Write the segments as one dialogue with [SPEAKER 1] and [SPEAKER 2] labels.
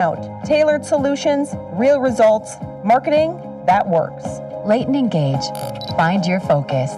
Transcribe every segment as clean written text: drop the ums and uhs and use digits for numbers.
[SPEAKER 1] out. Tailored solutions, real results, marketing that works.
[SPEAKER 2] Leighton Engage. Find your focus.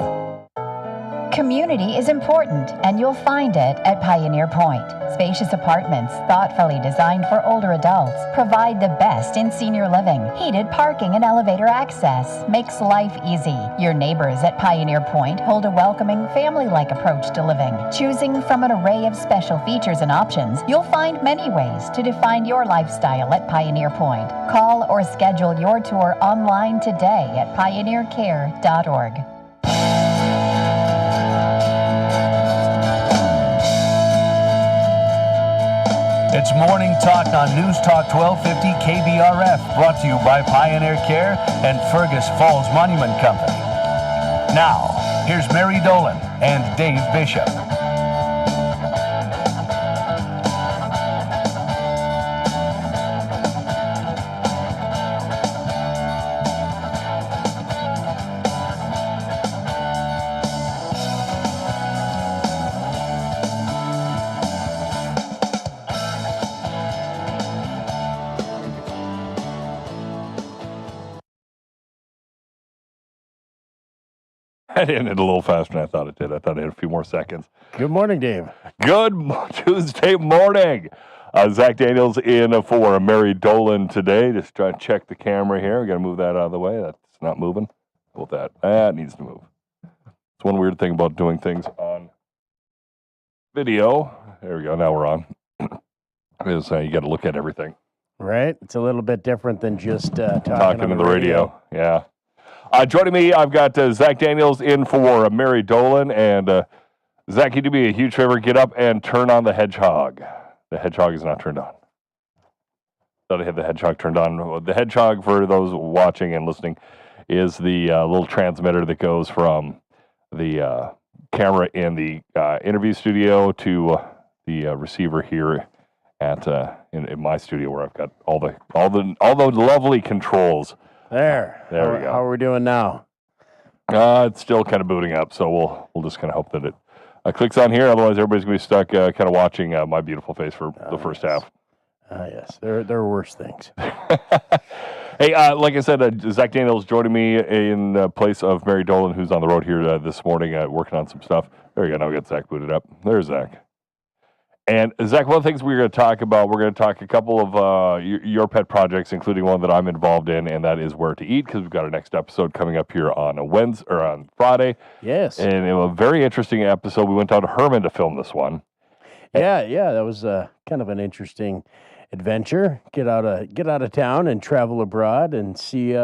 [SPEAKER 2] Community is important, and you'll find it at Pioneer Point. Spacious apartments, thoughtfully designed for older adults, provide the best in senior living. Heated parking and elevator access makes life easy. Your neighbors at Pioneer Point hold a welcoming, family-like approach to living. Choosing from an array of special features and options, you'll find many ways to define your lifestyle at Pioneer Point. Call or schedule your tour online today at pioneercare.org.
[SPEAKER 3] It's Morning Talk on News Talk 1250 KBRF, brought to you by Pioneer Care and Fergus Falls Monument Company. Now, here's Mary Dolan and Dave Bishop. It ended a little faster than I thought it did. I thought it had a few more seconds.
[SPEAKER 4] Good morning, Dave.
[SPEAKER 3] Good Tuesday morning. Zach Daniels in for Mary Dolan today. Just trying to check the camera here. We got to move that out of the way. That's not moving. Hold that. That needs to move. It's one weird thing about doing things on video. There we go. Now we're on. Is you got to look at everything.
[SPEAKER 4] Right. It's a little bit different than just
[SPEAKER 3] talking to the radio. Yeah. Joining me, I've got Zach Daniels in for Mary Dolan. And Zach, you do me a huge favor. Get up and turn on the hedgehog. The hedgehog is not turned on. Thought I had the hedgehog turned on. The hedgehog, for those watching and listening, is the little transmitter that goes from the camera in the interview studio to the receiver here at in my studio, where I've got all the lovely controls.
[SPEAKER 4] There we go. How are we doing now?
[SPEAKER 3] It's still kind of booting up, so we'll just kind of hope that it clicks on here. Otherwise, everybody's going to be stuck kind of watching my beautiful face for the first half.
[SPEAKER 4] Yes, there are worse things.
[SPEAKER 3] Hey, like I said, Zach Daniels joining me in place of Mary Dolan, who's on the road here this morning working on some stuff. There you go. Now we got Zach booted up. There's Zach. And Zach, one of the things we're going to talk about, we're going to talk a couple of your pet projects, including one that I'm involved in, and that is Where to Eat, because we've got our next episode coming up here on on Friday.
[SPEAKER 4] Yes.
[SPEAKER 3] And it was a very interesting episode. We went down to Herman to film this one.
[SPEAKER 4] Yeah, that was kind of an interesting adventure. Get out of town and travel abroad and see.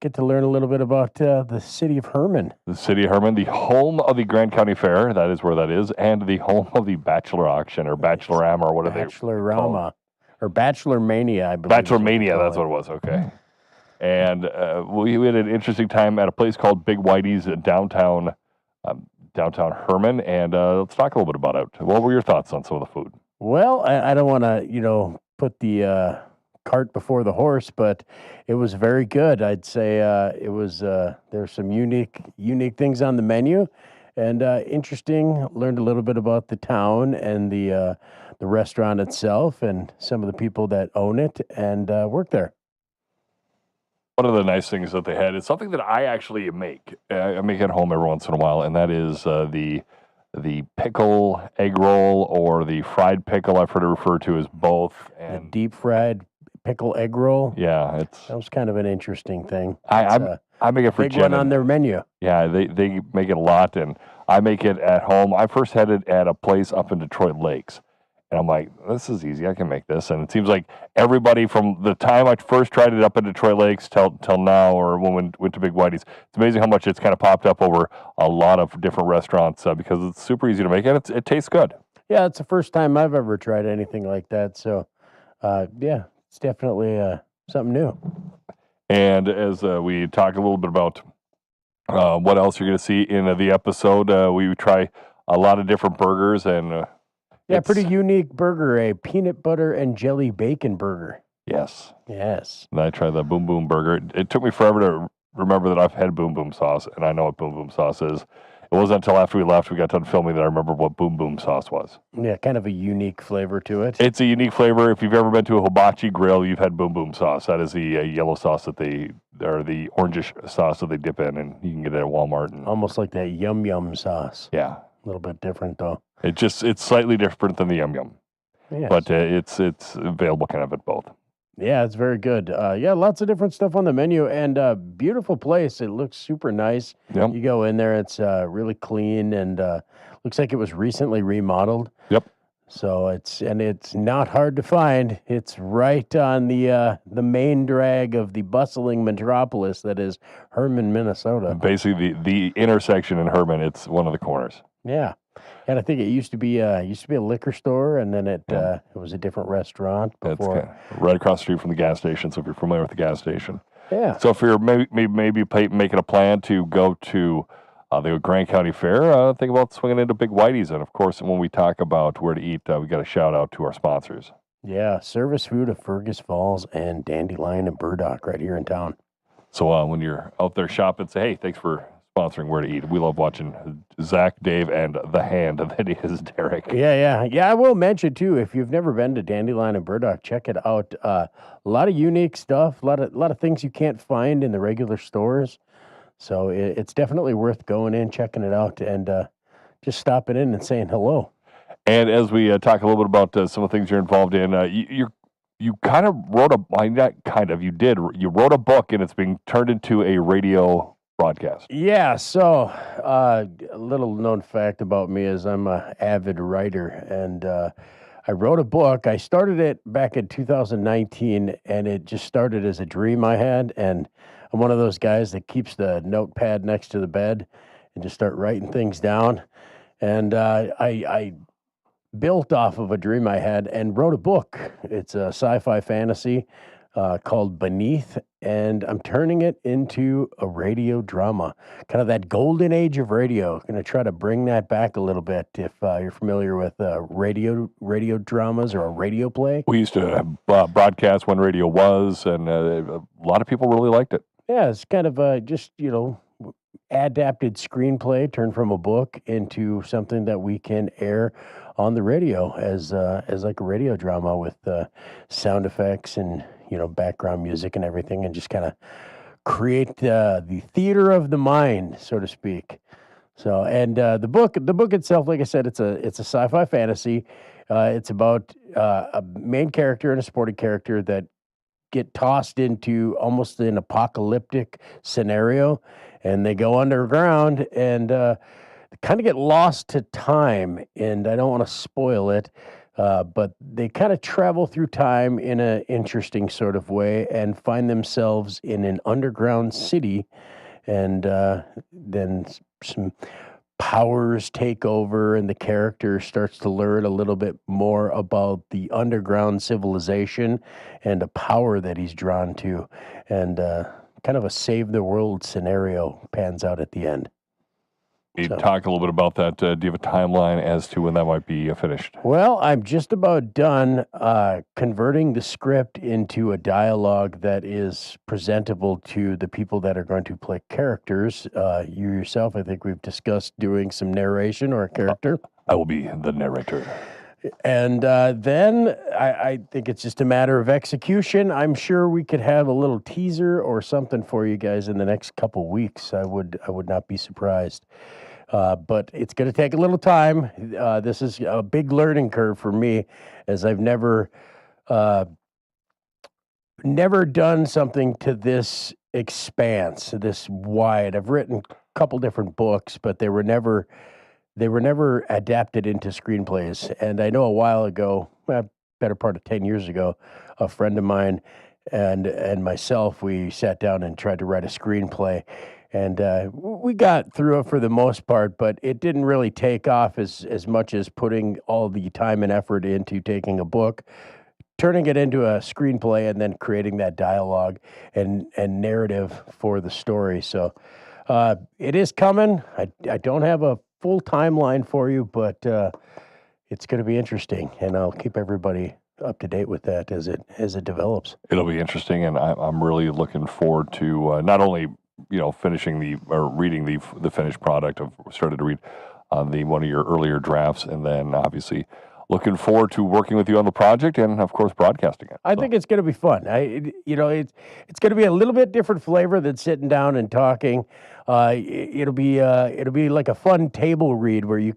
[SPEAKER 4] Get to learn a little bit about the city of Herman.
[SPEAKER 3] The city of Herman, the home of the Grand County Fair, that is where that is, and the home of the Bachelor Auction, or Bachelorama, or what are they called?
[SPEAKER 4] Bachelorama, or Bachelor Mania, I believe.
[SPEAKER 3] Bachelor Mania, that's what it was, okay. And we had an interesting time at a place called Big Whitey's downtown Herman, and let's talk a little bit about it. What were your thoughts on some of the food?
[SPEAKER 4] Well, I don't want to, put the cart before the horse, but it was very good. I'd say it was. There's some unique things on the menu, and interesting. Learned a little bit about the town and the restaurant itself, and some of the people that own it and work there.
[SPEAKER 3] One of the nice things that they had is something that I actually make. I make at home every once in a while, and that is the pickle egg roll, or the fried pickle. I've heard it referred to as both. And
[SPEAKER 4] the deep fried pickle egg roll.
[SPEAKER 3] Yeah,
[SPEAKER 4] that was kind of an interesting thing.
[SPEAKER 3] I make it for
[SPEAKER 4] big
[SPEAKER 3] Jen.
[SPEAKER 4] One on their menu.
[SPEAKER 3] Yeah, they make it a lot, and I make it at home. I first had it at a place up in Detroit Lakes, and I'm like, this is easy. I can make this. And it seems like everybody from the time I first tried it up in Detroit Lakes till now, or when we went to Big Whitey's, it's amazing how much it's kind of popped up over a lot of different restaurants because it's super easy to make, and it tastes good.
[SPEAKER 4] Yeah, it's the first time I've ever tried anything like that. So, yeah. It's definitely something new.
[SPEAKER 3] And as we talked a little bit about what else you're going to see in the episode, we try a lot of different burgers. And
[SPEAKER 4] pretty unique burger, a peanut butter and jelly bacon burger.
[SPEAKER 3] Yes.
[SPEAKER 4] And
[SPEAKER 3] I tried the Boom Boom burger. It took me forever to remember that I've had Boom Boom sauce, and I know what Boom Boom sauce is. It wasn't until after we left, we got done filming, that I remember what boom boom sauce was.
[SPEAKER 4] Yeah, kind of a unique flavor to it.
[SPEAKER 3] It's a unique flavor. If you've ever been to a hibachi grill, you've had boom boom sauce. That is the yellow sauce or the orangish sauce that they dip in, and you can get it at Walmart. And,
[SPEAKER 4] Almost like that yum yum sauce.
[SPEAKER 3] yeah.
[SPEAKER 4] A little bit different though.
[SPEAKER 3] It's slightly different than the yum yum.
[SPEAKER 4] Yeah.
[SPEAKER 3] But it's available kind of at both.
[SPEAKER 4] Yeah, it's very good. Yeah, lots of different stuff on the menu, and beautiful place. It looks super nice.
[SPEAKER 3] Yep.
[SPEAKER 4] You go in there, it's really clean, and looks like it was recently remodeled.
[SPEAKER 3] Yep.
[SPEAKER 4] So it's not hard to find. It's right on the main drag of the bustling metropolis that is Herman, Minnesota.
[SPEAKER 3] Basically, the intersection in Herman, it's one of the corners.
[SPEAKER 4] Yeah. And I think it used to be a liquor store, and then it was a different restaurant before.
[SPEAKER 3] It's right across the street from the gas station. So if you're familiar with the gas station,
[SPEAKER 4] Yeah.
[SPEAKER 3] so if you're maybe making a plan to go to the Grand County Fair, think about swinging into Big Whitey's. And of course, when we talk about where to eat, we got a shout out to our sponsors.
[SPEAKER 4] Yeah, service food of Fergus Falls and Dandelion and Burdock right here in town.
[SPEAKER 3] So when you're out there shopping, say, hey, thanks for sponsoring Where to Eat. We love watching Zach, Dave, and the hand that is Derek.
[SPEAKER 4] Yeah. I will mention too, if you've never been to Dandelion and Burdock, check it out. A lot of unique stuff, a lot of things you can't find in the regular stores. So it's definitely worth going in, checking it out, and just stopping in and saying hello.
[SPEAKER 3] And as we talk a little bit about some of the things you're involved in, you kind of wrote you wrote a book, and it's being turned into a radio broadcast.
[SPEAKER 4] Yeah, so a little known fact about me is I'm an avid writer, and I wrote a book. I started it back in 2019, and it just started as a dream I had, and I'm one of those guys that keeps the notepad next to the bed and just start writing things down. And I built off of a dream I had and wrote a book. It's a sci-fi fantasy called Beneath, and I'm turning it into a radio drama, kind of that golden age of radio. Going to try to bring that back a little bit. If you're familiar with radio dramas or a radio play,
[SPEAKER 3] We used to broadcast when radio was, and a lot of people really liked it.
[SPEAKER 4] yeah, it's kind of just adapted screenplay turned from a book into something that we can air on the radio as like a radio drama with sound effects and background music and everything, and just kind of create the theater of the mind, so to speak. So, and the book itself, like I said, it's a sci-fi fantasy. It's about a main character and a supporting character that get tossed into almost an apocalyptic scenario, and they go underground and kind of get lost to time. And I don't want to spoil it, but they kind of travel through time in an interesting sort of way and find themselves in an underground city, and then some powers take over, and the character starts to learn a little bit more about the underground civilization and a power that he's drawn to, and kind of a save the world scenario pans out at the end.
[SPEAKER 3] You
[SPEAKER 4] So-
[SPEAKER 3] talk a little bit about that. Do you have a timeline as to when that might be finished?
[SPEAKER 4] Well, I'm just about done converting the script into a dialogue that is presentable to the people that are going to play characters. You yourself, I think we've discussed doing some narration or a character.
[SPEAKER 3] I will be the narrator.
[SPEAKER 4] And then I think it's just a matter of execution. I'm sure we could have a little teaser or something for you guys in the next couple weeks. I would not be surprised. But it's going to take a little time. This is a big learning curve for me, as I've never done something to this expanse, this wide. I've written a couple different books, but they were never adapted into screenplays. And I know a while ago, better part of 10 years ago, a friend of mine and myself, we sat down and tried to write a screenplay. And we got through it for the most part, but it didn't really take off as much as putting all the time and effort into taking a book, turning it into a screenplay, and then creating that dialogue and narrative for the story. So it is coming. I don't have a full timeline for you, but it's going to be interesting, and I'll keep everybody up to date with that as it develops.
[SPEAKER 3] It'll be interesting, and I'm really looking forward to not only finishing reading the finished product. I've started to read one of your earlier drafts, and then obviously looking forward to working with you on the project and, of course, broadcasting it.
[SPEAKER 4] I think it's going to be fun. It's going to be a little bit different flavor than sitting down and talking. It'll be like a fun table read where you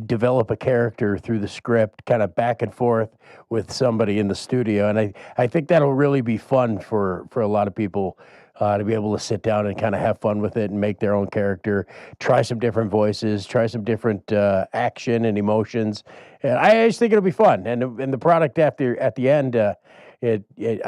[SPEAKER 4] develop a character through the script, kind of back and forth with somebody in the studio, and I think that'll really be fun for a lot of people. To be able to sit down and kind of have fun with it and make their own character, try some different voices, try some different action and emotions. And I just think it'll be fun. And the product at the end, I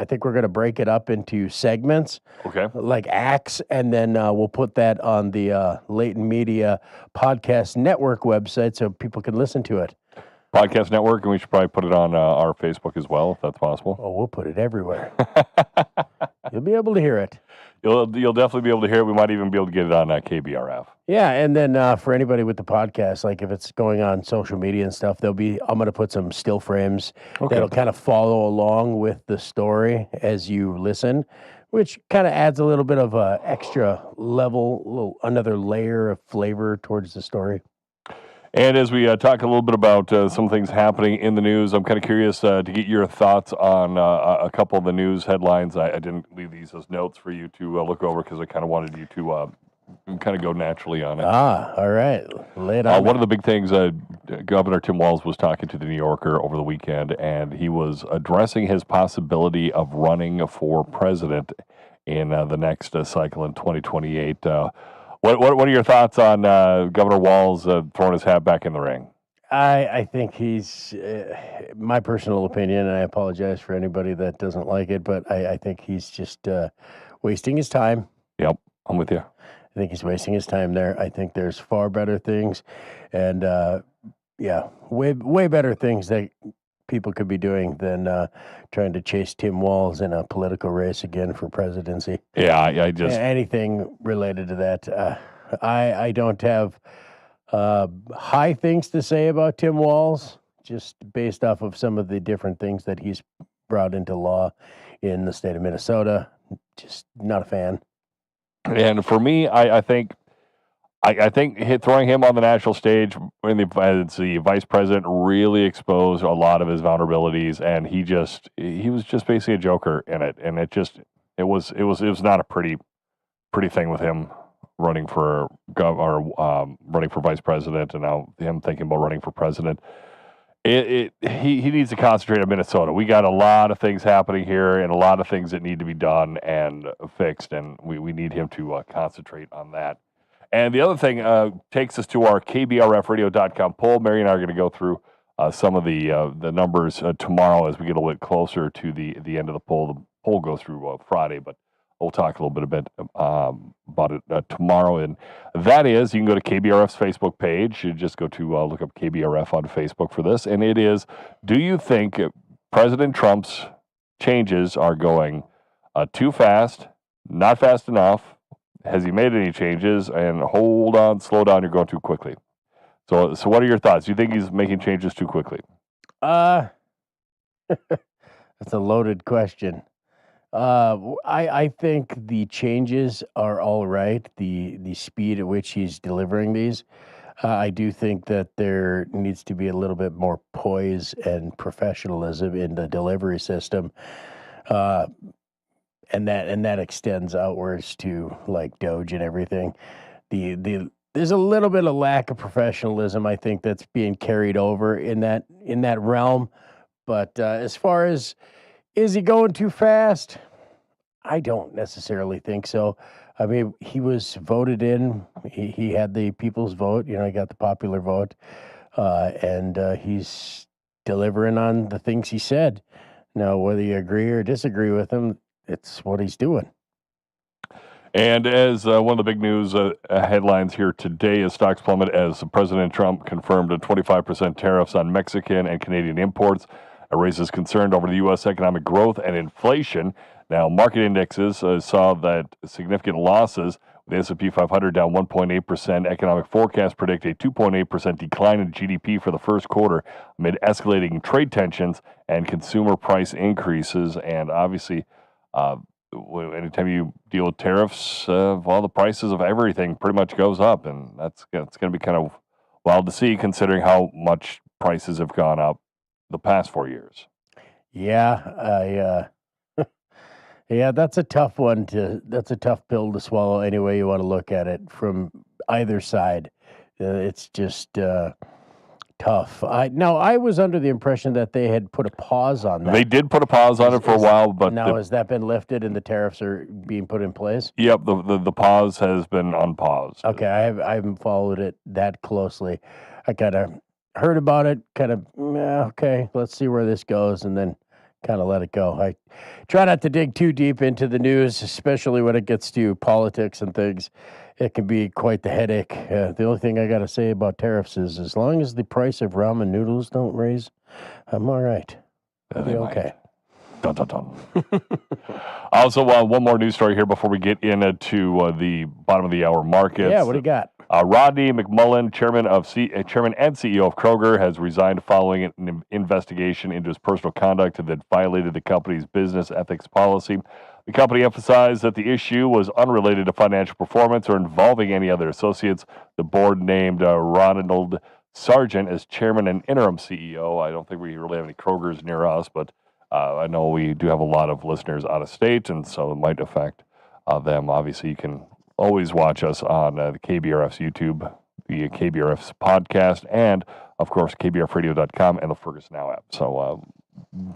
[SPEAKER 4] think we're going to break it up into segments,
[SPEAKER 3] okay,
[SPEAKER 4] like acts, and then we'll put that on the Latent Media Podcast Network website so people can listen to it.
[SPEAKER 3] Podcast Network, and we should probably put it on our Facebook as well, if that's possible.
[SPEAKER 4] Oh, we'll put it everywhere. You'll be able to hear it.
[SPEAKER 3] You'll definitely be able to hear it. We might even be able to get it on KBRF.
[SPEAKER 4] Yeah, and then for anybody with the podcast, like if it's going on social media and stuff, I'm going to put some still frames that'll kind of follow along with the story as you listen, which kind of adds a little bit of a extra level, another layer of flavor towards the story.
[SPEAKER 3] And as we talk a little bit about some things happening in the news, I'm kind of curious to get your thoughts on a couple of the news headlines. I didn't leave these as notes for you to look over because I kind of wanted you to kind of go naturally on it.
[SPEAKER 4] All right. Lay it on.
[SPEAKER 3] One of the big things, Governor Tim Walz was talking to the New Yorker over the weekend, and he was addressing his possibility of running for president in the next cycle in 2028. What are your thoughts on Governor Walz throwing his hat back in the ring?
[SPEAKER 4] I think he's, my personal opinion, and I apologize for anybody that doesn't like it, but I think he's just wasting his time.
[SPEAKER 3] Yep, I'm with you.
[SPEAKER 4] I think he's wasting his time there. I think there's far better things, and way better things that people could be doing than trying to chase Tim Walz in a political race again for presidency.
[SPEAKER 3] Yeah, I just
[SPEAKER 4] anything related to that. I don't have high things to say about Tim Walz, just based off of some of the different things that he's brought into law in the state of Minnesota. Just not a fan.
[SPEAKER 3] And for me, I think throwing him on the national stage as the vice president really exposed a lot of his vulnerabilities, and he was just basically a joker in it, and it was not a pretty thing with him running for running for vice president, and now him thinking about running for president. He needs to concentrate on Minnesota. We got a lot of things happening here and a lot of things that need to be done and fixed, and we need him to concentrate on that. And the other thing takes us to our KBRFradio.com poll. Mary and I are going to go through some of the numbers tomorrow as we get a little bit closer to the end of the poll. The poll goes through Friday, but we'll talk a little bit about it tomorrow. And that is, you can go to KBRF's Facebook page. You just go to look up KBRF on Facebook for this. And it is, do you think President Trump's changes are going too fast, not fast enough? Has he made any changes? And hold on, slow down, you're going too quickly. So what are your thoughts? Do you think he's making changes too quickly?
[SPEAKER 4] That's a loaded question. I think the changes are all right. The speed at which he's delivering these, I do think that there needs to be a little bit more poise and professionalism in the delivery system, and that extends outwards to like Doge and everything. There's a little bit of lack of professionalism, I think, that's being carried over in that realm. But as far as, is he going too fast? I don't necessarily think so. I mean, he was voted in. He had the people's vote. He got the popular vote. And he's delivering on the things he said. Now, whether you agree or disagree with him, it's what he's doing.
[SPEAKER 3] And as one of the big news headlines here today is stocks plummet as President Trump confirmed 25% tariffs on Mexican and Canadian imports. It raises concern over the U.S. economic growth and inflation. Now, market indexes saw that significant losses. The S&P 500 down 1.8%. Economic forecasts predict a 2.8% decline in GDP for the first quarter amid escalating trade tensions and consumer price increases. And obviously, anytime you deal with tariffs, the prices of everything pretty much goes up, and it's going to be kind of wild to see considering how much prices have gone up the past 4 years.
[SPEAKER 4] Yeah, yeah, that's a tough that's a tough pill to swallow any way you want to look at it from either side. It's just tough. I was under the impression that they had put a pause on that.
[SPEAKER 3] They did put a pause on it for a while, but
[SPEAKER 4] now has that been lifted and the tariffs are being put in place?
[SPEAKER 3] Yep, the pause has been unpaused.
[SPEAKER 4] Okay, I haven't followed it that closely. I kind of heard about it, kind of, okay, let's see where this goes, and then kind of let it go. I try not to dig too deep into the news, especially when it gets to politics and things. It can be quite the headache. The only thing I got to say about tariffs is as long as the price of ramen noodles don't raise, I'm all right. I'll be okay.
[SPEAKER 3] Dun, dun, dun. Also, one more news story here before we get into the bottom of the hour markets.
[SPEAKER 4] Yeah, what do you got?
[SPEAKER 3] Rodney McMullen, chairman and CEO of Kroger, has resigned following an investigation into his personal conduct that violated the company's business ethics policy. The company emphasized that the issue was unrelated to financial performance or involving any other associates. The board named Ronald Sargent as chairman and interim CEO. I don't think we really have any Krogers near us, but I know we do have a lot of listeners out of state, and so it might affect them. Obviously, you can always watch us on the KBRF's YouTube, the KBRF's podcast, and, of course, KBRFradio.com and the Fergus Now app. So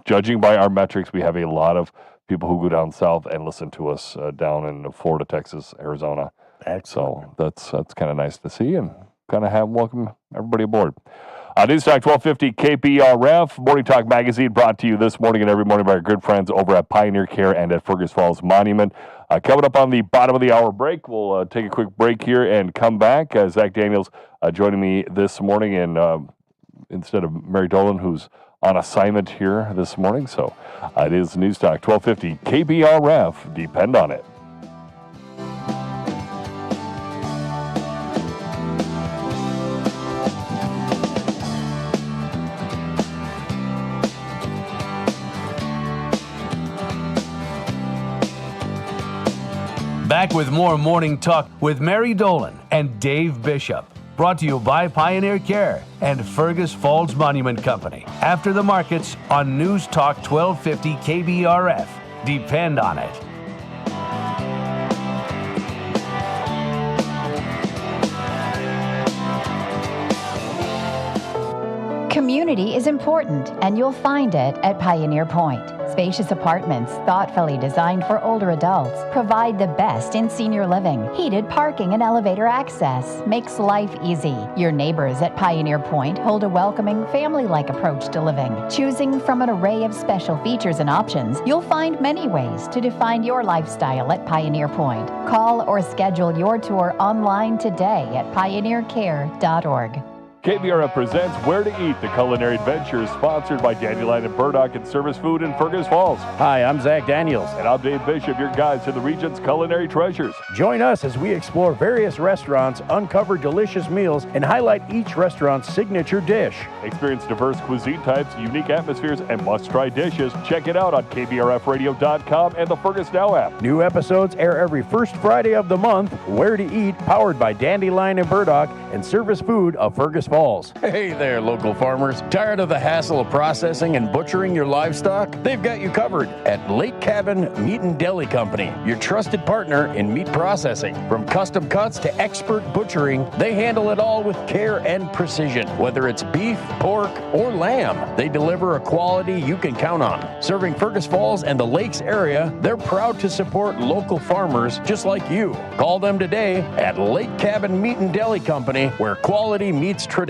[SPEAKER 3] judging by our metrics, we have a lot of people who go down south and listen to us down in Florida, Texas, Arizona.
[SPEAKER 4] Excellent.
[SPEAKER 3] So that's kind of nice to see and kind of welcome everybody aboard. News Talk 1250 KBRF, Morning Talk Magazine, brought to you this morning and every morning by our good friends over at Pioneer Care and at Fergus Falls Monument. Coming up on the bottom of the hour break, we'll take a quick break here and come back. Zach Daniels joining me this morning, and instead of Mary Dolan, who's on assignment here this morning. So it is News Talk 1250 KBRF. Depend on it.
[SPEAKER 5] Back with more Morning Talk with Mary Dolan and Dave Bishop. Brought to you by Pioneer Care and Fergus Falls Monument Company. After the markets on News Talk 1250 KBRF. Depend on it.
[SPEAKER 2] Community is important, and you'll find it at Pioneer Point. Spacious apartments, thoughtfully designed for older adults, provide the best in senior living. Heated parking and elevator access makes life easy. Your neighbors at Pioneer Point hold a welcoming, family-like approach to living. Choosing from an array of special features and options, you'll find many ways to define your lifestyle at Pioneer Point. Call or schedule your tour online today at pioneercare.org.
[SPEAKER 3] KBRF presents Where to Eat, the culinary adventure, sponsored by Dandelion and Burdock and Service Food in Fergus Falls.
[SPEAKER 4] Hi, I'm Zach Daniels.
[SPEAKER 3] And I'm Dave Bishop, your guide to the region's culinary treasures.
[SPEAKER 4] Join us as we explore various restaurants, uncover delicious meals, and highlight each restaurant's signature dish.
[SPEAKER 3] Experience diverse cuisine types, unique atmospheres, and must-try dishes. Check it out on KBRFradio.com and the Fergus Now app.
[SPEAKER 4] New episodes air every first Friday of the month. Where to Eat, powered by Dandelion and Burdock and Service Food of Fergus Falls. Hey there, local farmers. Tired of the hassle of processing and butchering your livestock? They've got you covered at Lake Cabin Meat and Deli Company, your trusted partner in meat processing. From custom cuts to expert butchering, they handle it all with care and precision. Whether it's beef, pork, or lamb, they deliver a quality you can count on. Serving Fergus Falls and the Lakes area, they're proud to support local farmers just like you. Call them today at Lake Cabin Meat and Deli Company, where quality meets tradition.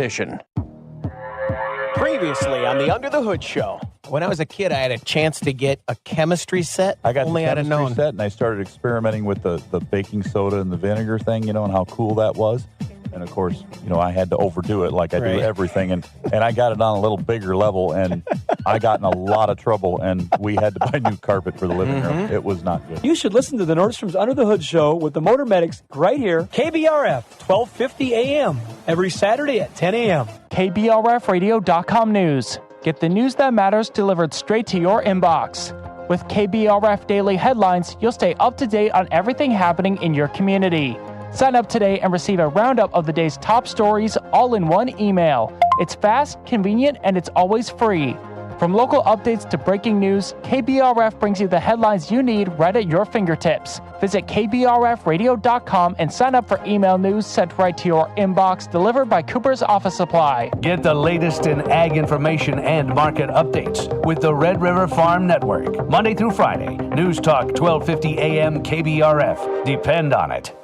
[SPEAKER 6] Previously on the Under the Hood Show. When I was a kid, I had a chance to get a chemistry set.
[SPEAKER 7] I got
[SPEAKER 6] Only
[SPEAKER 7] the
[SPEAKER 6] I'd have
[SPEAKER 7] chemistry
[SPEAKER 6] known.
[SPEAKER 7] set, and I started experimenting with the baking soda and the vinegar thing, and how cool that was. And, of course, I had to overdo it like I do everything. And I got it on a little bigger level, and I got in a lot of trouble, and we had to buy new carpet for the living room. It was not good.
[SPEAKER 8] You should listen to the Nordstrom's Under the Hood Show with the Motor Medics right here. KBRF, 1250 a.m. every Saturday at 10 a.m.
[SPEAKER 9] KBRFradio.com news. Get the news that matters delivered straight to your inbox. With KBRF Daily Headlines, you'll stay up to date on everything happening in your community. Sign up today and receive a roundup of the day's top stories all in one email. It's fast, convenient, and it's always free. From local updates to breaking news, KBRF brings you the headlines you need right at your fingertips. Visit kbrfradio.com and sign up for email news sent right to your inbox, delivered by Cooper's Office Supply.
[SPEAKER 5] Get the latest in ag information and market updates with the Red River Farm Network. Monday through Friday, News Talk 1250 AM KBRF. Depend on it.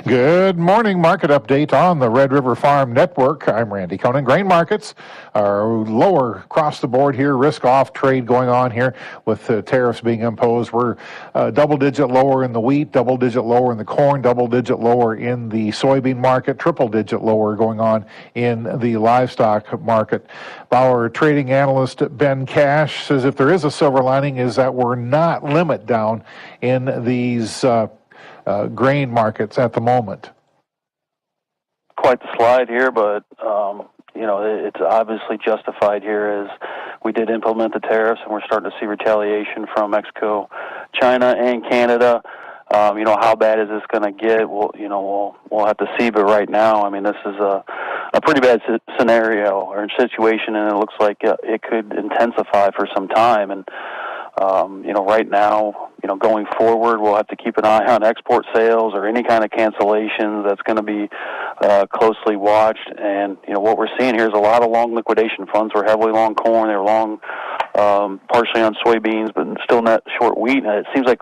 [SPEAKER 10] Good morning. Market update on the Red River Farm Network. I'm Randy Conan. Grain markets are lower across the board here. Risk off trade going on here with tariffs being imposed. We're double-digit lower in the wheat, double-digit lower in the corn, double-digit lower in the soybean market, triple-digit lower going on in the livestock market. Our trading analyst Ben Cash says if there is a silver lining is that we're not limit down in these grain markets at the moment.
[SPEAKER 11] Quite the slide here, but it's obviously justified here as we did implement the tariffs, and we're starting to see retaliation from Mexico, China, and Canada. How bad is this going to get? We'll have to see. But right now, I mean, this is a pretty bad scenario or situation, and it looks like it could intensify for some time. And right now, going forward, we'll have to keep an eye on export sales or any kind of cancellations. That's going to be closely watched. And, what we're seeing here is a lot of long liquidation funds. We're heavily long corn. They're long partially on soybeans, but still net short wheat. And it seems like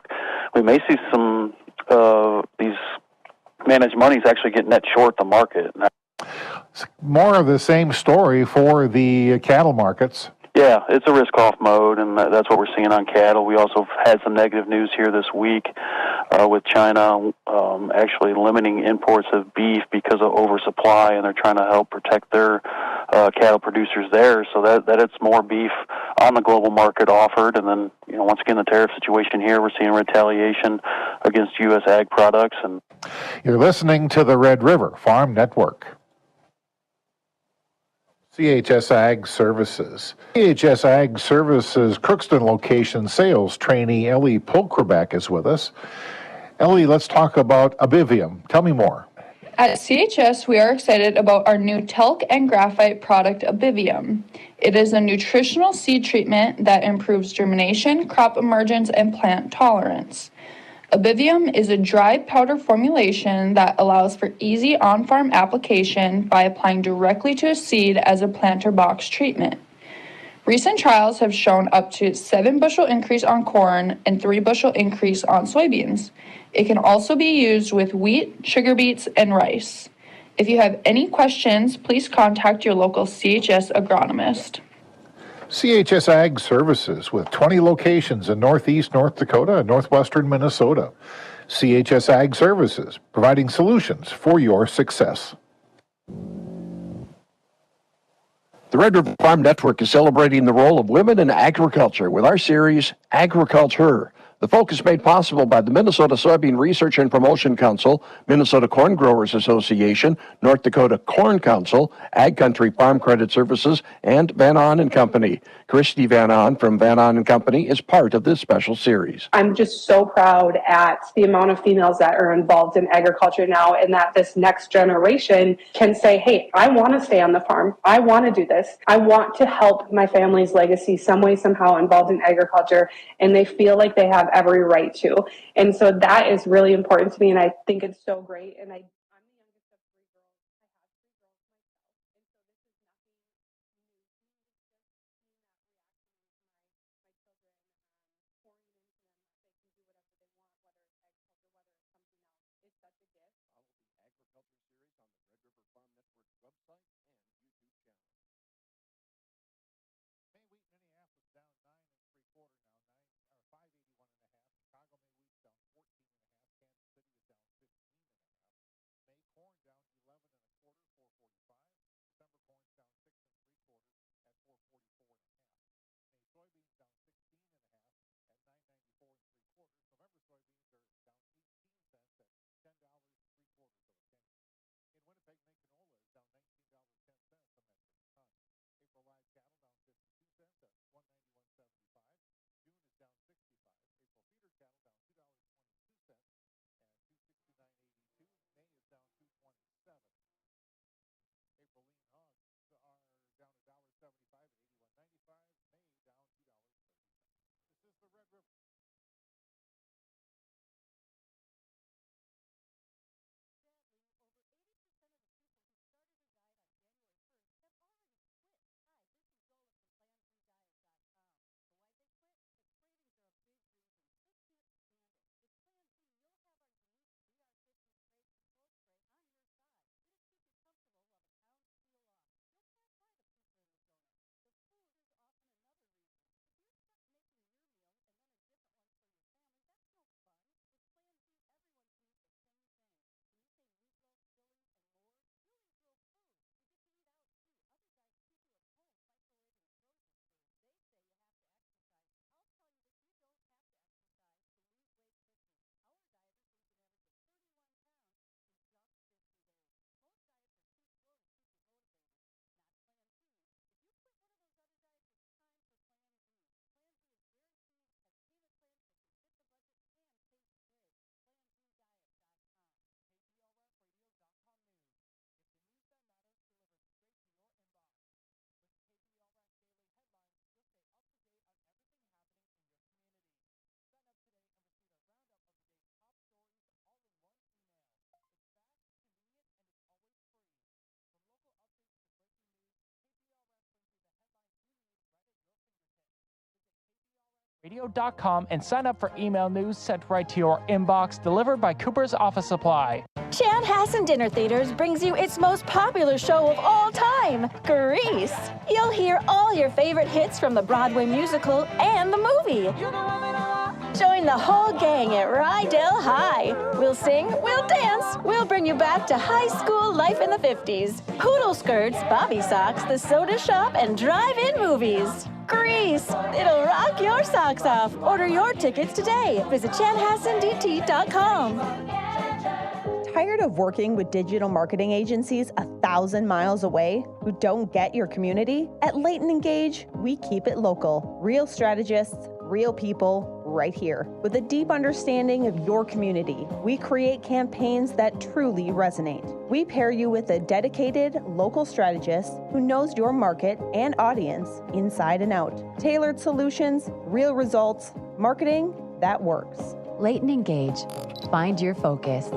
[SPEAKER 11] we may see some these managed monies actually get net short the market.
[SPEAKER 10] More of the same story for the cattle markets.
[SPEAKER 11] Yeah, it's a risk-off mode, and that's what we're seeing on cattle. We also had some negative news here this week with China actually limiting imports of beef because of oversupply, and they're trying to help protect their cattle producers there. So that it's more beef on the global market offered. And then, once again, the tariff situation here, we're seeing retaliation against U.S. ag products. And
[SPEAKER 10] you're listening to the Red River Farm Network. CHS Ag Services. CHS Ag Services Crookston location sales trainee Ellie Pulkerback is with us. Ellie, let's talk about Abivium. Tell me more.
[SPEAKER 12] At CHS, we are excited about our new talc and graphite product, Abivium. It is a nutritional seed treatment that improves germination, crop emergence, and plant tolerance. Abivium is a dry powder formulation that allows for easy on-farm application by applying directly to a seed as a planter box treatment. Recent trials have shown up to 7 bushel increase on corn and 3 bushel increase on soybeans. It can also be used with wheat, sugar beets, and rice. If you have any questions, please contact your local CHS agronomist.
[SPEAKER 10] CHS Ag Services with 20 locations in northeast North Dakota and northwestern Minnesota. CHS Ag Services, providing solutions for your success.
[SPEAKER 13] The Red River Farm Network is celebrating the role of women in agriculture with our series, Agriculture. The focus made possible by the Minnesota Soybean Research and Promotion Council, Minnesota Corn Growers Association, North Dakota Corn Council, Ag Country Farm Credit Services, and Van On and Company. Christy Van On from Van On and Company is part of this special series.
[SPEAKER 14] I'm just so proud at the amount of females that are involved in agriculture now, and that this next generation can say, hey, I want to stay on the farm. I want to do this. I want to help my family's legacy some way, somehow involved in agriculture, and they feel like they have every right to. And so that is really important to me, and I think it's so great. And I'm the youngest of 3 girls. I have 3 girls myself, and so this is nothing new to me. It's just seeing that reaction with my children, pouring into them that they can do whatever they want, whether it's agriculture, whether it's something else. It's such a gift.
[SPEAKER 13] Follow the Agriculture series on the Red River Farm Network's website and YouTube channel.
[SPEAKER 10] May wheat Minneapolis down 9 3/4 now, 581 and a half. Chicago May wheat's down 14 and a half. Kansas City is down 15 and a half. May corn down 11 and a quarter, 445. December corn's down 6 3/4 at 444 and a half. May soybeans down 16 and a half at 994 3/4. November soybeans are down 18 cents at $10.87.
[SPEAKER 9] Radio.com and sign up for email news sent right to your inbox, delivered by Cooper's Office Supply.
[SPEAKER 15] Chanhassen Dinner Theaters brings you its most popular show of all time, Grease. You'll hear all your favorite hits from the Broadway musical and the movie. Join the whole gang at Rydell High. We'll sing, we'll dance, we'll bring you back to high school life in the 50s. Poodle skirts, bobby socks, the soda shop, and drive-in movies. Grease. It'll rock your socks off. Order your tickets today. Visit chanhassendt.com.
[SPEAKER 1] Tired of working with digital marketing agencies 1,000 miles away who don't get your community? At Leighton Engage, we keep it local. Real strategists, real people, right here. With a deep understanding of your community, we create campaigns that truly resonate. We pair you with a dedicated local strategist who knows your market and audience inside and out. Tailored solutions, real results, marketing that works.
[SPEAKER 2] Leighton Engage. Find your focus.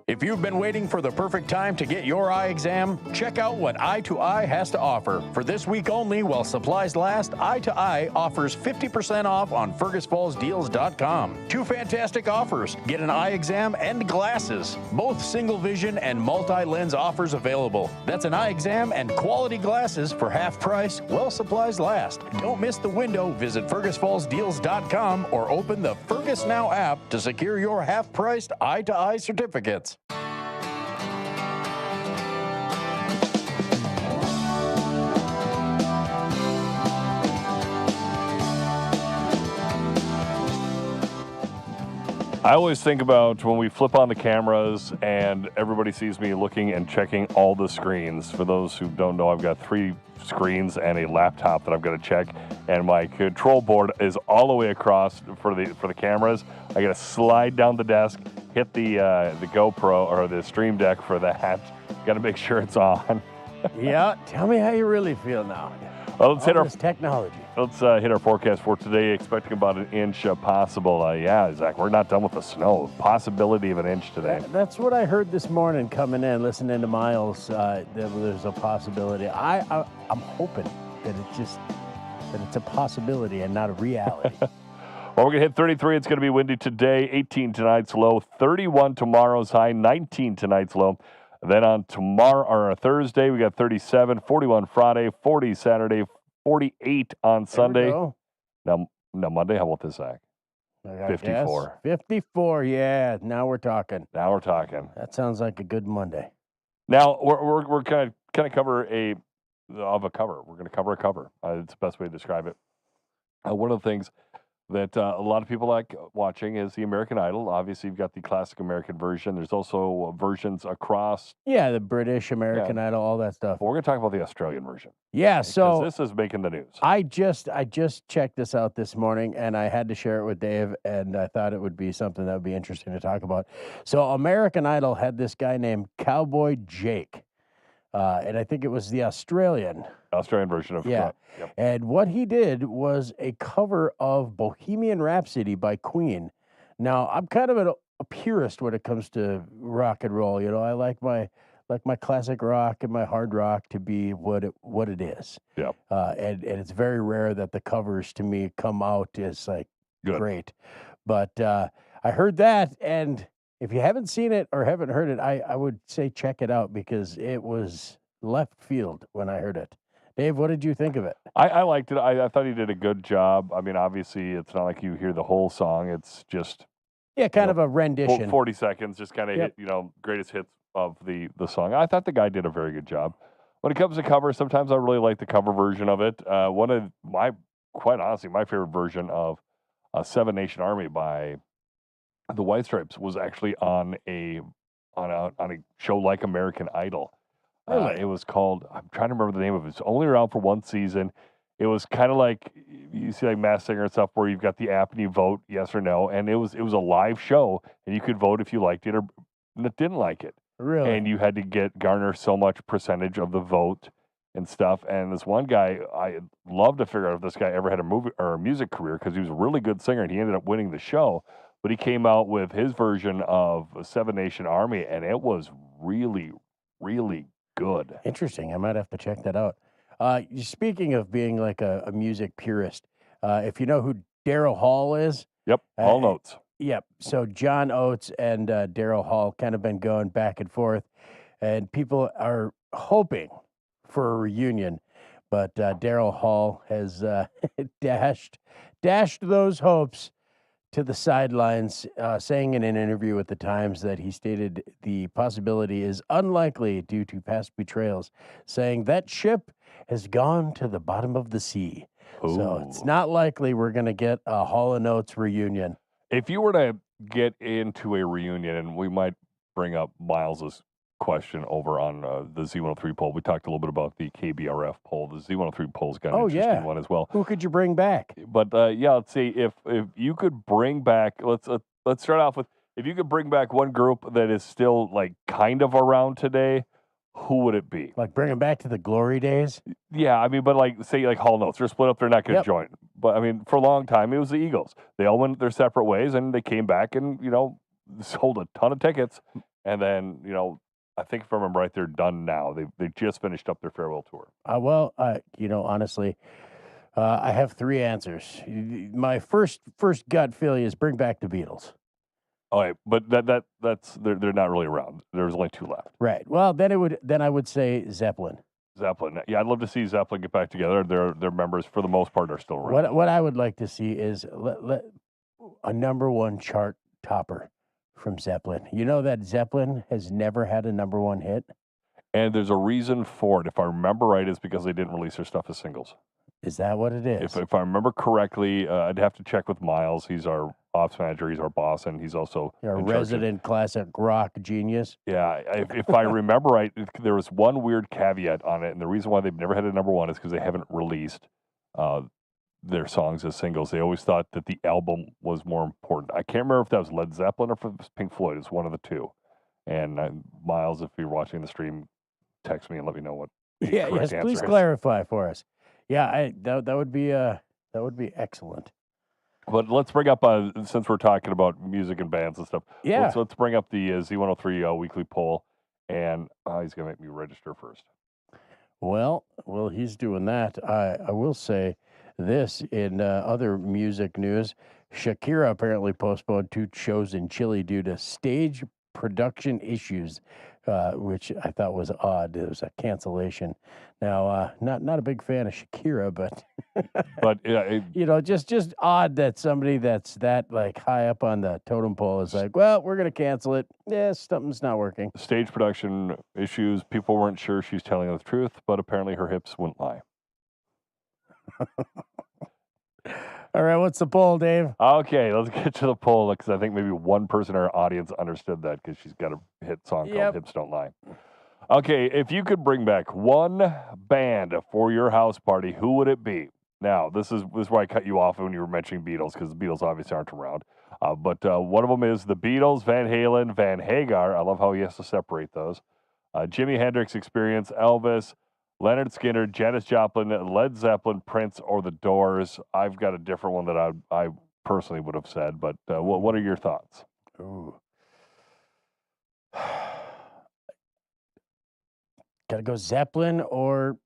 [SPEAKER 13] If you've been waiting for the perfect time to get your eye exam, check out what Eye to Eye has to offer. For this week only, while supplies last, Eye to Eye offers 50% off on FergusFallsDeals.com. Two fantastic offers. Get an eye exam and glasses. Both single vision and multi-lens offers available. That's an eye exam and quality glasses for half price while supplies last. Don't miss the window. Visit FergusFallsDeals.com or open the Fergus Now app to secure your half-priced Eye to Eye certificates.
[SPEAKER 3] I always think about when we flip on the cameras and everybody sees me looking and checking all the screens. For those who don't know, I've got 3 screens and a laptop that I've got to check, and my control board is all the way across for the cameras. I got to slide down the desk, hit the GoPro or the Stream Deck for that. Got to make sure it's on.
[SPEAKER 4] Yeah, tell me how you really feel now.
[SPEAKER 3] Well, let's hit our
[SPEAKER 4] technology.
[SPEAKER 3] Let's hit our forecast for today. Expecting about an inch possible. Yeah, Zach, we're not done with the snow. Possibility of an inch today.
[SPEAKER 4] That's what I heard this morning coming in, listening to Miles. That there's a possibility. I'm hoping that it's a possibility and not a reality.
[SPEAKER 3] Well, we're going to hit 33. It's going to be windy today. 18 tonight's low. 31 tomorrow's high. 19 tonight's low. Then on tomorrow or Thursday, we got 37, 41 Friday, 40 Saturday, 48 on Sunday. Now Monday, how about this, Zach? 54.
[SPEAKER 4] 54, yeah. Now we're talking.
[SPEAKER 3] That
[SPEAKER 4] sounds like a good Monday.
[SPEAKER 3] Now we're kind of cover a cover. We're going to cover a cover. It's the best way to describe it. One of the things that a lot of people like watching is the American Idol. Obviously, you've got the classic American version. There's also versions across.
[SPEAKER 4] Yeah, the British, American Idol, all that stuff.
[SPEAKER 3] Well, we're going to talk about the Australian version.
[SPEAKER 4] Yeah, so
[SPEAKER 3] this is making the news.
[SPEAKER 4] I just checked this out this morning, and I had to share it with Dave, and I thought it would be something that would be interesting to talk about. So American Idol had this guy named Cowboy Jake, and I think it was the Australian
[SPEAKER 3] Australian version of
[SPEAKER 4] Yeah.
[SPEAKER 3] Yep.
[SPEAKER 4] And what he did was a cover of Bohemian Rhapsody by Queen. Now, I'm kind of a purist when it comes to rock and roll. I like my classic rock and my hard rock to be what it is.
[SPEAKER 3] Yeah.
[SPEAKER 4] And it's very rare that the covers to me come out as like
[SPEAKER 3] Good.
[SPEAKER 4] great. But I heard that, and if you haven't seen it or haven't heard it, I would say check it out because it was left field when I heard it. Dave, what did you think of it?
[SPEAKER 3] I liked it. I thought he did a good job. I mean, obviously, it's not like you hear the whole song. It's just
[SPEAKER 4] kind of a rendition.
[SPEAKER 3] 40 seconds, just kind of
[SPEAKER 4] Yep.
[SPEAKER 3] hit, greatest hits of the song. I thought the guy did a very good job. When it comes to cover, sometimes I really like the cover version of it. One of quite honestly, my favorite version of Seven Nation Army by the White Stripes was actually on a show like American Idol.
[SPEAKER 4] Really?
[SPEAKER 3] It was called, I'm trying to remember the name of it. It's only around for one season. It was kind of like, you see like Masked Singer and stuff where you've got the app and you vote yes or no. And it was a live show and you could vote if you liked it or didn't like it.
[SPEAKER 4] Really?
[SPEAKER 3] And you had to garner so much percentage of the vote and stuff. And this one guy, I love to figure out if this guy ever had a movie or a music career because he was a really good singer and he ended up winning the show. But he came out with his version of Seven Nation Army and it was really, really good.
[SPEAKER 4] Interesting. I might have to check that out. Speaking of being like a music purist, if you know who Daryl Hall is.
[SPEAKER 3] Yep, Hall Notes.
[SPEAKER 4] Yep. So John Oates and Daryl Hall kind of been going back and forth, and people are hoping for a reunion, but Daryl Hall has dashed those hopes to the sidelines, saying in an interview with the Times that he stated the possibility is unlikely due to past betrayals, saying that ship has gone to the bottom of the sea.
[SPEAKER 3] Ooh.
[SPEAKER 4] So it's not likely we're going to get a Hall & Oates reunion.
[SPEAKER 3] If you were to get into a reunion, and we might bring up Miles's question over on the Z103 poll. We talked a little bit about the KBRF poll. The Z103 poll's got an interesting one as well.
[SPEAKER 4] Who could you bring back?
[SPEAKER 3] But let's see if you could bring back. Let's start off with if you could bring back one group that is still like kind of around today. Who would it be?
[SPEAKER 4] Like bring them back to the glory days?
[SPEAKER 3] Yeah, I mean, but like say like Hall Notes, they're split up. They're not going to join. But I mean, for a long time, it was the Eagles. They all went their separate ways, and they came back and sold a ton of tickets, and then I think if I remember right, they're done now. They just finished up their farewell tour.
[SPEAKER 4] Honestly, I have three answers. My first gut feeling is bring back the Beatles.
[SPEAKER 3] All right, but that's they're not really around. There's only two left.
[SPEAKER 4] Right. Well, then I would say Zeppelin.
[SPEAKER 3] Zeppelin. Yeah, I'd love to see Zeppelin get back together. Their members, for the most part, are still around.
[SPEAKER 4] What I would like to see is a number one chart topper from Zeppelin. You know that Zeppelin has never had a number one hit?
[SPEAKER 3] And there's a reason for it. If I remember right, it's because they didn't release their stuff as singles.
[SPEAKER 4] Is that what it is?
[SPEAKER 3] If I remember correctly, I'd have to check with Miles. He's our ops manager. He's our boss, and he's also
[SPEAKER 4] a resident classic rock genius.
[SPEAKER 3] Yeah, if I remember right, there was one weird caveat on it, and the reason why they've never had a number one is because they haven't released their songs as singles. They always thought that the album was more important. I can't remember if that was Led Zeppelin or if it was Pink Floyd. It's one of the two. And Miles, if you're watching the stream, text me and let me know what.
[SPEAKER 4] Yes, please clarify for us. Yeah, that would be excellent.
[SPEAKER 3] But let's bring up since we're talking about music and bands and stuff.
[SPEAKER 4] Yeah,
[SPEAKER 3] let's bring up the Z103 weekly poll, and he's gonna make me register first.
[SPEAKER 4] Well, he's doing that. I will say this in other music news: Shakira apparently postponed 2 shows in Chile due to stage production issues, which I thought was odd. It was a cancellation. Now, not a big fan of Shakira, but just odd that somebody that's that like high up on the totem pole is like, well, we're gonna cancel it. Yeah, something's not working.
[SPEAKER 3] Stage production issues. People weren't sure she's telling the truth, but apparently her hips wouldn't lie.
[SPEAKER 4] All right, what's the poll, Dave?
[SPEAKER 3] Okay, let's get to the poll because I think maybe one person in our audience understood that because she's got a hit song called Hips Don't Lie. Okay, if you could bring back one band for your house party, who would it be? Now, this is why I cut you off when you were mentioning Beatles because the Beatles obviously aren't around. But one of them is the Beatles, Van Halen, Van Hagar. I love how he has to separate those. Jimi Hendrix Experience, Elvis, Leonard Skinner, Janis Joplin, Led Zeppelin, Prince, or The Doors. I've got a different one that I personally would have said, but what are your thoughts?
[SPEAKER 4] Ooh. Gotta go Zeppelin or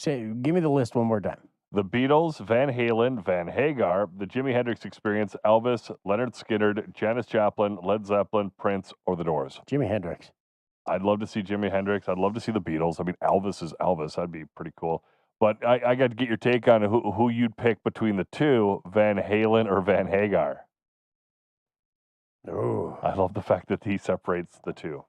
[SPEAKER 4] give me the list one more time.
[SPEAKER 3] The Beatles, Van Halen, Van Hagar, The Jimi Hendrix Experience, Elvis, Leonard Skinner, Janis Joplin, Led Zeppelin, Prince, or The Doors.
[SPEAKER 4] Jimi Hendrix.
[SPEAKER 3] I'd love to see Jimi Hendrix. I'd love to see the Beatles. I mean, Elvis is Elvis. That'd be pretty cool. But I got to get your take on who you'd pick between the two, Van Halen or Van Hagar.
[SPEAKER 4] Oh,
[SPEAKER 3] I love the fact that he separates the two.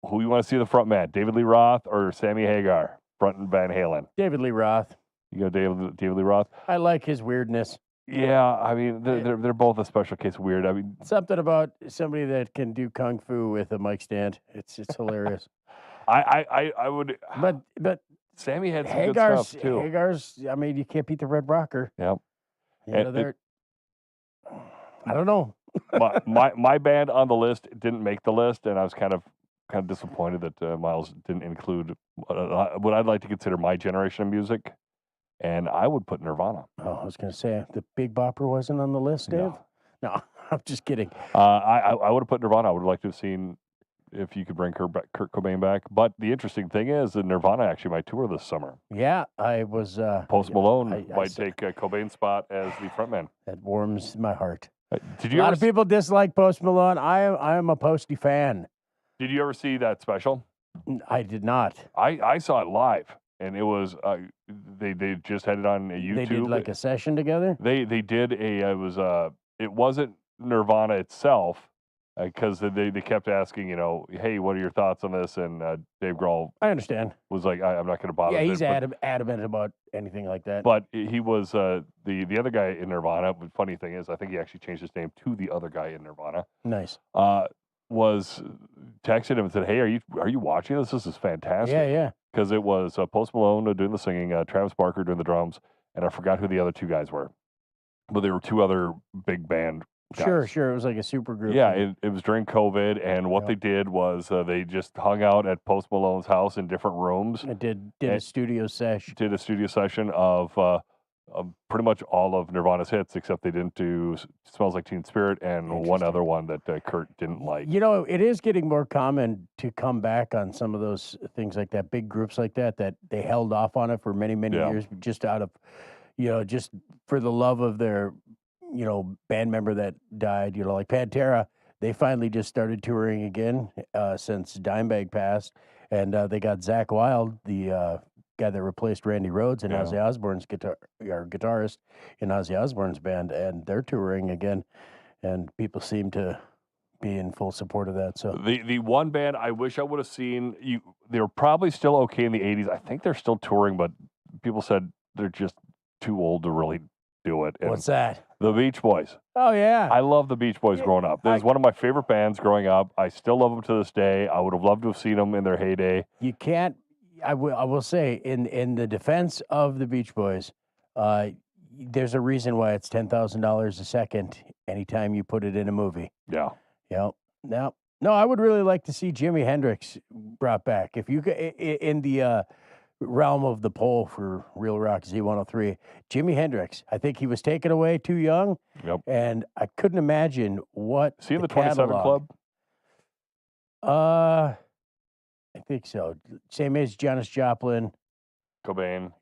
[SPEAKER 3] Who you want to see the front man, David Lee Roth or Sammy Hagar, front and Van Halen?
[SPEAKER 4] David Lee Roth.
[SPEAKER 3] You go David Lee Roth?
[SPEAKER 4] I like his weirdness.
[SPEAKER 3] Yeah, I mean, they're both a special case weird. I mean,
[SPEAKER 4] something about somebody that can do kung fu with a mic stand. It's hilarious.
[SPEAKER 3] I would,
[SPEAKER 4] but
[SPEAKER 3] Sammy had some good stuff too.
[SPEAKER 4] Hagar's. I mean, you can't beat the Red Rocker.
[SPEAKER 3] Yep.
[SPEAKER 4] I don't know.
[SPEAKER 3] my band on the list didn't make the list, and I was kind of disappointed that Miles didn't include what I'd like to consider my generation of music. And I would put Nirvana.
[SPEAKER 4] Oh, I was going to say the Big Bopper wasn't on the list, Dave. No, I'm just kidding.
[SPEAKER 3] I would have put Nirvana. I would have liked to have seen if you could bring Kurt Cobain back. But the interesting thing is that Nirvana actually might tour this summer.
[SPEAKER 4] Yeah, I was.
[SPEAKER 3] Post Malone might take Cobain's spot as the frontman.
[SPEAKER 4] That warms my heart.
[SPEAKER 3] Did you?
[SPEAKER 4] A lot of people dislike Post Malone. I am a Posty fan.
[SPEAKER 3] Did you ever see that special?
[SPEAKER 4] I did not.
[SPEAKER 3] I saw it live. And it was they just had it on YouTube.
[SPEAKER 4] They did like a session together.
[SPEAKER 3] They did it wasn't Nirvana itself because they kept asking, hey, what are your thoughts on this? And Dave Grohl,
[SPEAKER 4] I understand,
[SPEAKER 3] was like, I'm not going to bother.
[SPEAKER 4] Yeah, he's adamant about anything like that.
[SPEAKER 3] But he was the other guy in Nirvana. The funny thing is, I think he actually changed his name to the other guy in Nirvana.
[SPEAKER 4] Nice.
[SPEAKER 3] Was texted him and said, hey, are you watching this? This is fantastic.
[SPEAKER 4] Yeah.
[SPEAKER 3] Because it was Post Malone doing the singing, Travis Barker doing the drums, and I forgot who the other two guys were. But there were two other big band guys.
[SPEAKER 4] Sure. It was like a super group.
[SPEAKER 3] Yeah, it was during COVID, and what they did was they just hung out at Post Malone's house in different rooms.
[SPEAKER 4] It did a studio sesh.
[SPEAKER 3] Did a studio session of pretty much all of Nirvana's hits, except they didn't do Smells Like Teen Spirit and one other one that Kurt didn't like.
[SPEAKER 4] It is getting more common to come back on some of those things like that, big groups like that they held off on it for many, many years, just out of, just for the love of their, band member that died, like Pantera. They finally just started touring again since Dimebag passed, and they got Zakk Wylde, the guy that replaced Randy Rhoads and Ozzy Osbourne's guitarist in Ozzy Osbourne's band, and they're touring again, and people seem to be in full support of that. So
[SPEAKER 3] the one band I wish I would have seen, they were probably still okay in the 80s. I think they're still touring, but people said they're just too old to really do it. And
[SPEAKER 4] what's that?
[SPEAKER 3] The Beach Boys.
[SPEAKER 4] Oh, yeah.
[SPEAKER 3] I love the Beach Boys growing up. It was one of my favorite bands growing up. I still love them to this day. I would have loved to have seen them in their heyday.
[SPEAKER 4] You can't. I will say, in the defense of the Beach Boys, there's a reason why it's $10,000 a second anytime you put it in a movie.
[SPEAKER 3] Yeah.
[SPEAKER 4] No, I would really like to see Jimi Hendrix brought back. If you could, in the realm of the poll for Real Rock Z103, Jimi Hendrix, I think he was taken away too young.
[SPEAKER 3] Yep.
[SPEAKER 4] And I couldn't imagine what.
[SPEAKER 3] See the 27 Club?
[SPEAKER 4] I think so. Same age, Janis Joplin.
[SPEAKER 3] Cobain.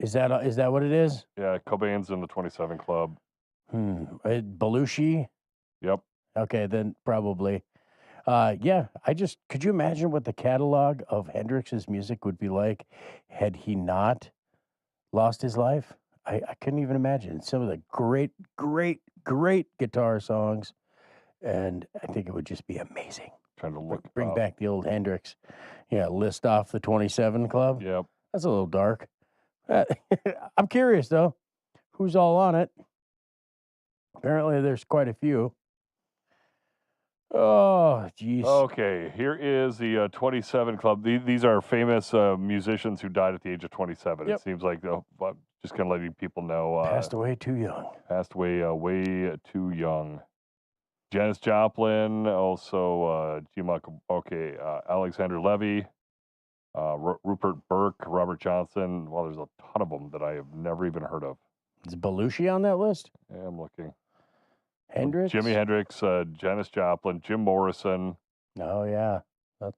[SPEAKER 4] Is that what it is?
[SPEAKER 3] Yeah, Cobain's in the 27 Club.
[SPEAKER 4] Belushi?
[SPEAKER 3] Yep.
[SPEAKER 4] Okay, then probably. Could you imagine what the catalog of Hendrix's music would be like had he not lost his life? I couldn't even imagine. Some of the great, great, great guitar songs, and I think it would just be amazing.
[SPEAKER 3] Trying to
[SPEAKER 4] bring back the old Hendrix. Yeah, list off the 27 Club.
[SPEAKER 3] Yep.
[SPEAKER 4] That's a little dark. I'm curious, though. Who's all on it? Apparently, there's quite a few. Oh, geez.
[SPEAKER 3] Okay, here is the 27 Club. These are famous musicians who died at the age of 27.
[SPEAKER 4] Yep.
[SPEAKER 3] It seems like, just kind of letting people know.
[SPEAKER 4] Passed away too young.
[SPEAKER 3] Passed away way too young. Janis Joplin, also Alexander Levy, Rupert Burke, Robert Johnson. Well, there's a ton of them that I have never even heard of.
[SPEAKER 4] Is Belushi on that list?
[SPEAKER 3] Yeah, I'm looking.
[SPEAKER 4] Hendrix?
[SPEAKER 3] Jimi Hendrix, Janis Joplin, Jim Morrison.
[SPEAKER 4] Oh, yeah. So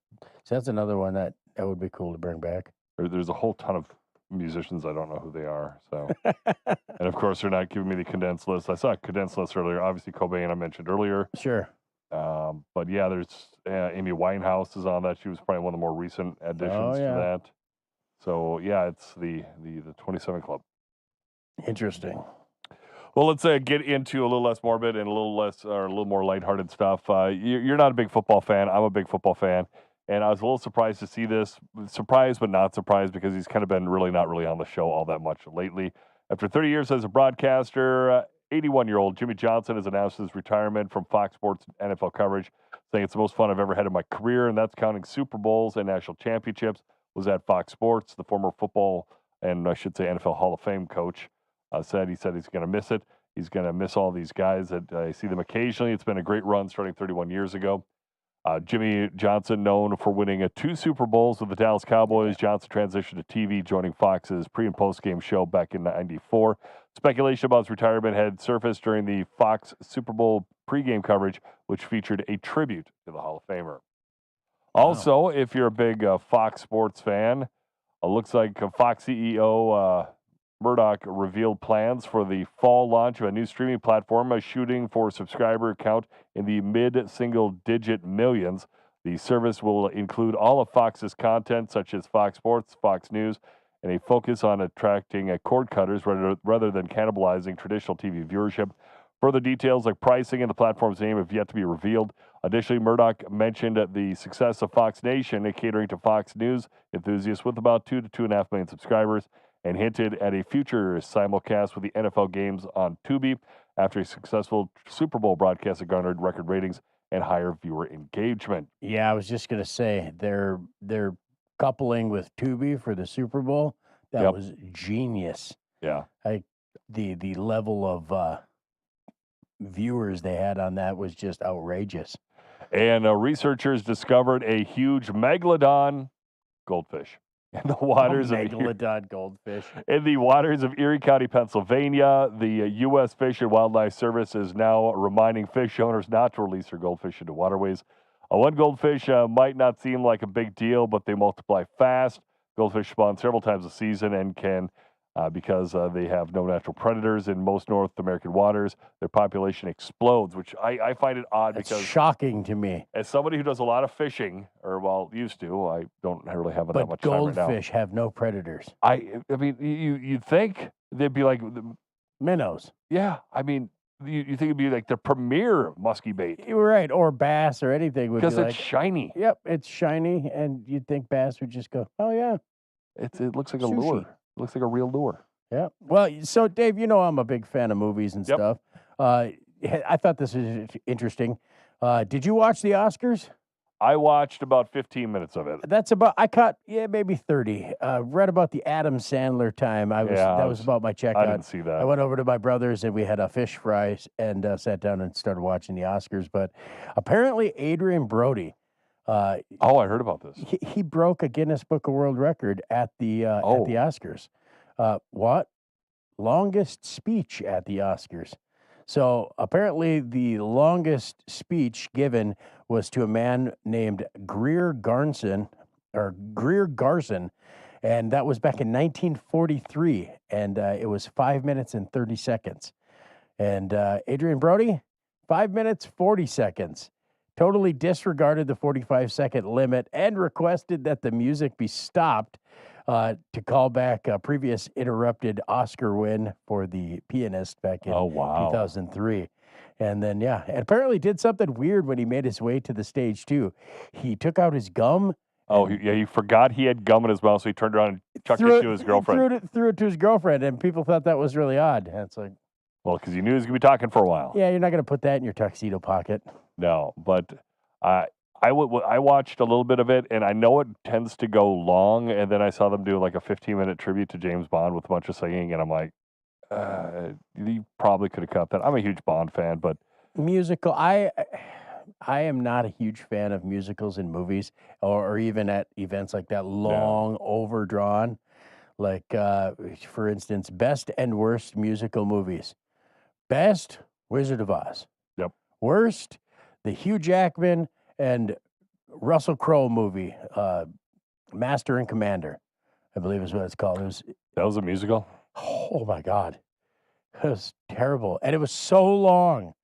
[SPEAKER 4] that's another one that would be cool to bring back.
[SPEAKER 3] There's a whole ton of musicians. I don't know who they are. So, and of course, they're not giving me the condensed list. I saw a condensed list earlier. Obviously, Cobain I mentioned earlier.
[SPEAKER 4] Sure.
[SPEAKER 3] But yeah, there's Amy Winehouse is on that. She was probably one of the more recent additions to that. So yeah, it's the 27 Club.
[SPEAKER 4] Interesting.
[SPEAKER 3] Well, let's get into a little less morbid and a little more lighthearted stuff. You're not a big football fan. I'm a big football fan. And I was a little surprised to see this. Surprised, but not surprised, because he's kind of been not really on the show all that much lately. After 30 years as a broadcaster, 81-year-old Jimmy Johnson has announced his retirement from Fox Sports NFL coverage, saying it's the most fun I've ever had in my career, and that's counting Super Bowls and national championships. Was at Fox Sports. The former football and I should say NFL Hall of Fame coach said he's going to miss it. He's going to miss all these guys that I see them occasionally. It's been a great run starting 31 years ago. Jimmy Johnson, known for winning 2 Super Bowls with the Dallas Cowboys. Johnson transitioned to TV, joining Fox's pre- and post-game show back in '94. Speculation about his retirement had surfaced during the Fox Super Bowl pregame coverage, which featured a tribute to the Hall of Famer. Also, if you're a big Fox Sports fan, looks like Fox CEO Murdoch revealed plans for the fall launch of a new streaming platform, shooting for subscriber count in the mid-single-digit millions. The service will include all of Fox's content, such as Fox Sports, Fox News, and a focus on attracting cord cutters rather than cannibalizing traditional TV viewership. Further details like pricing and the platform's name have yet to be revealed. Additionally, Murdoch mentioned the success of Fox Nation, catering to Fox News enthusiasts with about 2 to 2.5 million subscribers, and hinted at a future simulcast with the NFL games on Tubi after a successful Super Bowl broadcast that garnered record ratings and higher viewer engagement.
[SPEAKER 4] Yeah, I was just going to say they're coupling with Tubi for the Super Bowl. That was genius.
[SPEAKER 3] Yeah.
[SPEAKER 4] The level of viewers they had on that was just outrageous.
[SPEAKER 3] And researchers discovered a huge megalodon goldfish in the waters
[SPEAKER 4] megalodon goldfish.
[SPEAKER 3] In the waters of Erie County, Pennsylvania. The U.S. Fish and Wildlife Service is now reminding fish owners not to release their goldfish into waterways. One goldfish might not seem like a big deal, but they multiply fast. Goldfish spawn several times a season and can, because they have no natural predators in most North American waters, their population explodes, which I find it odd.
[SPEAKER 4] It's
[SPEAKER 3] because
[SPEAKER 4] shocking to me.
[SPEAKER 3] As somebody who does a lot of fishing, or used to, I don't really have that much time right now.
[SPEAKER 4] But goldfish have no predators.
[SPEAKER 3] I mean, you'd think they'd be like
[SPEAKER 4] minnows.
[SPEAKER 3] Yeah, I mean, you think it'd be like the premier musky bait.
[SPEAKER 4] You're right, or bass or anything would be
[SPEAKER 3] because it's shiny.
[SPEAKER 4] Yep, it's shiny, and you'd think bass would just go, oh yeah.
[SPEAKER 3] It looks like
[SPEAKER 4] Sushi.
[SPEAKER 3] a lure. It looks like a real lure.
[SPEAKER 4] Yeah. Well, so Dave, I'm a big fan of movies and stuff. I thought this was interesting. Did you watch the Oscars?
[SPEAKER 3] I watched about 15 minutes of it.
[SPEAKER 4] I caught maybe 30. Read about the Adam Sandler time. That was about my checkout.
[SPEAKER 3] I didn't see that.
[SPEAKER 4] I went over to my brother's and we had a fish fry and sat down and started watching the Oscars. But apparently Adrian Brody.
[SPEAKER 3] I heard about this.
[SPEAKER 4] He broke a Guinness Book of World Record at the Oscars. What? Longest speech at the Oscars. So apparently the longest speech given was to a man named Greer Garson, and that was back in 1943, and it was 5 minutes and 30 seconds. And Adrian Brody, 5 minutes, 40 seconds. Totally disregarded the 45-second limit and requested that the music be stopped to call back a previous interrupted Oscar win for the pianist back in 2003. And then, and apparently did something weird when he made his way to the stage, too. He took out his gum.
[SPEAKER 3] He forgot he had gum in his mouth, so he turned around and chucked it to his girlfriend.
[SPEAKER 4] Threw it to his girlfriend, and people thought that was really odd. And it's like,
[SPEAKER 3] well, because he knew he was going to be talking for a while.
[SPEAKER 4] Yeah, you're not going to put that in your tuxedo pocket.
[SPEAKER 3] No, but I watched a little bit of it, and I know it tends to go long, and then I saw them do like a 15-minute tribute to James Bond with a bunch of singing, and I'm like, you probably could have cut that. I'm a huge Bond fan, but
[SPEAKER 4] Musical. I am not a huge fan of musicals in movies or even at events like that, long, overdrawn. Like, for instance, best and worst musical movies. Best, Wizard of Oz.
[SPEAKER 3] Yep.
[SPEAKER 4] Worst, the Hugh Jackman and Russell Crowe movie, Master and Commander, I believe is what it's called.
[SPEAKER 3] That was a musical?
[SPEAKER 4] Oh, my God. It was terrible. And it was so long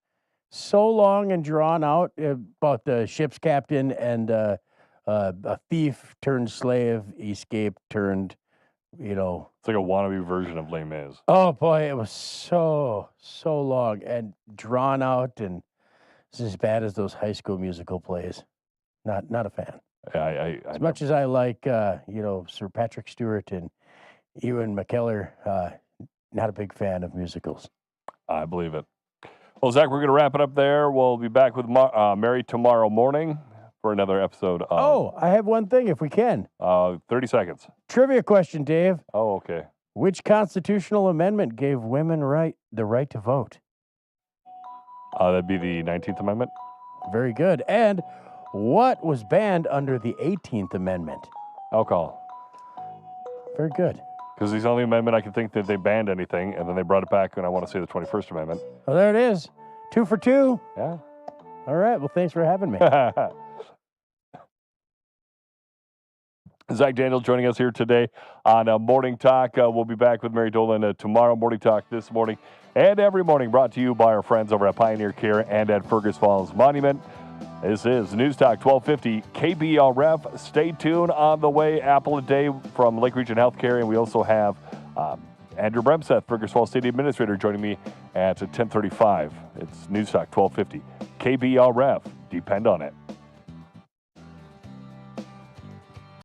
[SPEAKER 4] and drawn out about the ship's captain and a thief turned slave, escaped turned,
[SPEAKER 3] It's like a wannabe version of Les Mis.
[SPEAKER 4] Oh, boy, it was so long and drawn out, and it's as bad as those High School Musical plays. Not a fan.
[SPEAKER 3] As
[SPEAKER 4] much as I like, Sir Patrick Stewart and Ewan McKellar, not a big fan of musicals.
[SPEAKER 3] I believe it. Well, Zach, we're going to wrap it up there. We'll be back with Mary tomorrow morning for another episode of...
[SPEAKER 4] I have one thing, if we can.
[SPEAKER 3] 30 seconds.
[SPEAKER 4] Trivia question, Dave.
[SPEAKER 3] Oh, okay.
[SPEAKER 4] Which constitutional amendment gave women the right to vote?
[SPEAKER 3] That'd be the 19th Amendment.
[SPEAKER 4] Very good. And what was banned under the 18th Amendment?
[SPEAKER 3] Alcohol.
[SPEAKER 4] Very good.
[SPEAKER 3] Because it's the only amendment I can think that they banned anything, and then they brought it back, and I want to say the 21st Amendment.
[SPEAKER 4] Oh, there it is. 2 for 2.
[SPEAKER 3] Yeah.
[SPEAKER 4] All right. Well, thanks for having me.
[SPEAKER 3] Zach Daniel joining us here today on Morning Talk. We'll be back with Mary Dolan tomorrow. Morning Talk this morning and every morning, brought to you by our friends over at Pioneer Care and at Fergus Falls Monument. This is News Talk 1250 KBRF. Stay tuned on the way. Apple a day from Lake Region Healthcare, and we also have Andrew Bremseth, Fergus Falls City Administrator, joining me at 10:35. It's News Talk 1250 KBRF. Depend on it.